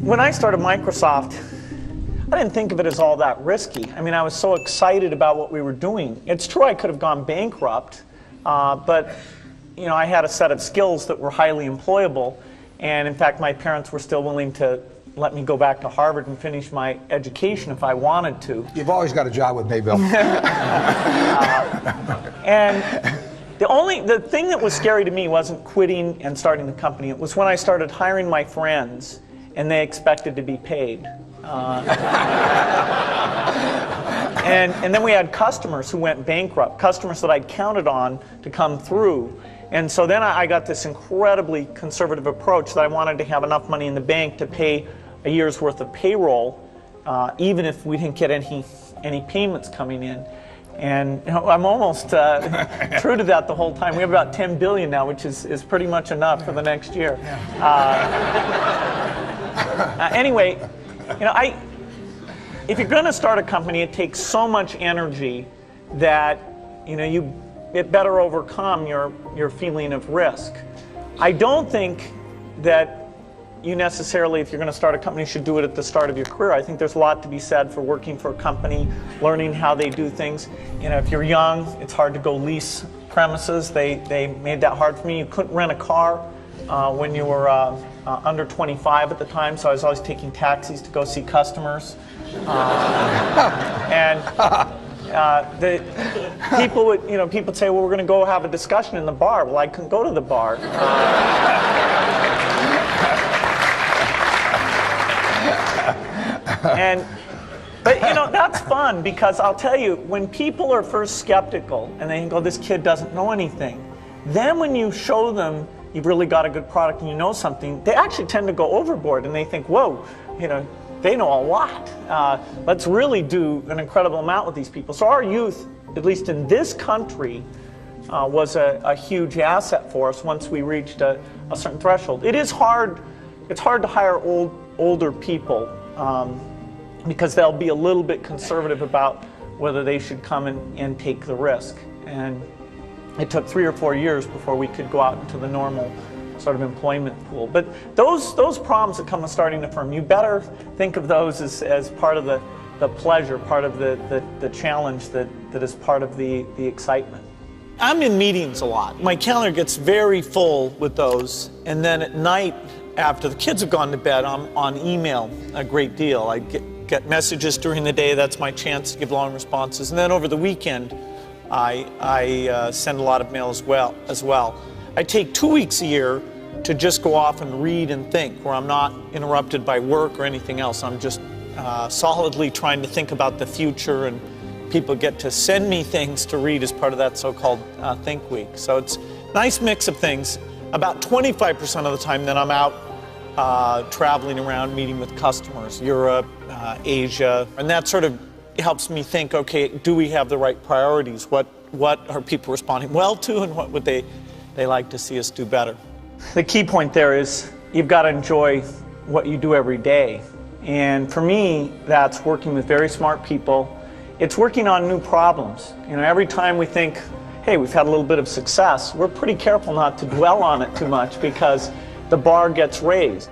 When I started Microsoft, I didn't think of it as all that risky. I mean, I was so excited about what we were doing. It's true I could have gone bankrupt, but you know, I had a set of skills that were highly employable, and in fact, my parents were still willing to let me go back to Harvard and finish my education if I wanted to. You've always got a job with Mayville. And the thing that was scary to me wasn't quitting and starting the company. It was when I started hiring my friends and they expected to be paid. And then we had customers who went bankrupt, customers that I'd counted on to come through. And so then I got this incredibly conservative approach that I wanted to have enough money in the bank to pay a year's worth of payroll, even if we didn't get any payments coming in. And you know, I'm almost true to that the whole time. We have about 10 billion now, which is pretty much enough for the next year. Anyway, you know, if you're going to start a company, it takes so much energy that you know it better overcome your feeling of risk. I don't think that you necessarily, if you're going to start a company, should do it at the start of your career. I think there's a lot to be said for working for a company, learning how they do things. You know, if you're young, it's hard to go lease premises. They made that hard for me. You couldn't rent a car when you were under 25 at the time, so I was always taking taxis to go see customers. And the people would, you know, people say, well, we're going to go have a discussion in the bar. Well, I couldn't go to the bar. But you know, that's fun, because I'll tell you, when people are first skeptical and they think, oh, this kid doesn't know anything, then when you show them you've really got a good product and you know something, they actually tend to go overboard and they think, whoa, you know, they know a lot. Let's really do an incredible amount with these people. So our youth, at least in this country, was a huge asset for us once we reached a certain threshold. It's hard to hire older people because they'll be a little bit conservative about whether they should come and take the risk. And it took 3 or 4 years before we could go out into the normal sort of employment pool. But those problems that come with starting a firm, you better think of those as part of the pleasure, part of the challenge that is part of the excitement. I'm in meetings a lot. My calendar gets very full with those, and then at night, after the kids have gone to bed, I'm on email a great deal. I get messages during the day. That's my chance to give long responses. And then over the weekend, I send a lot of mail as well. I take 2 weeks a year to just go off and read and think, where I'm not interrupted by work or anything else. I'm just solidly trying to think about the future, and people get to send me things to read as part of that so-called Think Week. So it's a nice mix of things. About 25% of the time then I'm out traveling around, meeting with customers, Europe, Asia, and that sort of helps me think, okay, do we have the right priorities? What are people responding well to, and what would they like to see us do better? The key point there is you've got to enjoy what you do every day. And for me, that's working with very smart people. It's working on new problems. You know, every time we think, hey, we've had a little bit of success, we're pretty careful not to dwell on it too much, because the bar gets raised.